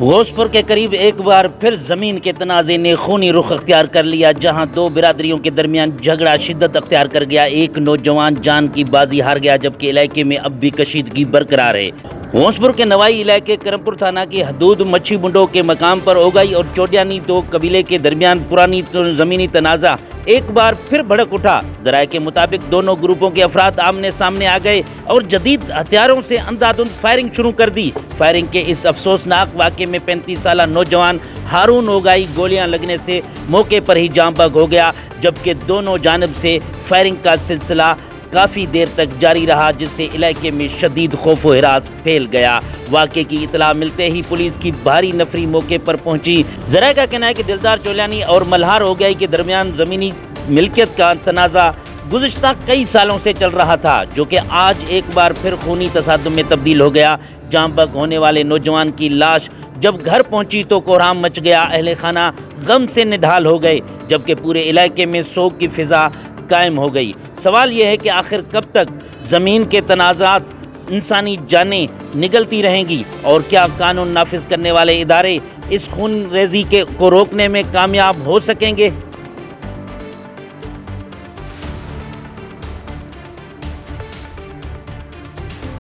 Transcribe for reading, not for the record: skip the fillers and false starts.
غوث پور کے قریب ایک بار پھر زمین کے تنازع نے خونی رخ اختیار کر لیا، جہاں دو برادریوں کے درمیان جھگڑا شدت اختیار کر گیا۔ ایک نوجوان جان کی بازی ہار گیا، جبکہ علاقے میں اب بھی کشیدگی برقرار ہے۔ غوث پور کے نوائی علاقے کرمپور تھانہ کی حدود مچھی بنڈو کے مقام پر اوگائی اور چوڈیانی دو قبیلے کے درمیان پرانی زمینی تنازع ایک بار پھر بھڑک اٹھا۔ ذرائع کے مطابق دونوں گروپوں کے افراد آمنے سامنے آ گئے اور جدید ہتھیاروں سے اندھادھند فائرنگ شروع کر دی۔ فائرنگ کے اس افسوسناک واقعے میں 35 سالہ نوجوان ہارون اوگائی گولیاں لگنے سے موقع پر ہی جاں بحق ہو گیا، جبکہ دونوں جانب سے فائرنگ کا سلسلہ کافی دیر تک جاری رہا، جس سے علاقے میں شدید خوف و ہراس پھیل گیا۔ واقعے کی اطلاع ملتے ہی پولیس کی بھاری نفری موقع پر پہنچی۔ ذرائع کا کہنا ہے کہ دلدار چولیانی اور ملہار اوگائی کے درمیان زمینی ملکیت کا تنازع گزشتہ کئی سالوں سے چل رہا تھا، جو کہ آج ایک بار پھر خونی تصادم میں تبدیل ہو گیا۔ جاں بحق ہونے والے نوجوان کی لاش جب گھر پہنچی تو کوہرام مچ گیا، اہل خانہ غم سے نڈھال ہو گئے، جبکہ پورے علاقے میں سوگ کی فضا قائم ہو گئی۔ سوال یہ ہے کہ آخر کب تک زمین کے تنازعات انسانی جانیں نگلتی رہیں گی، اور کیا قانون نافذ کرنے والے ادارے اس خون ریزی کو روکنے میں کامیاب ہو سکیں گے؟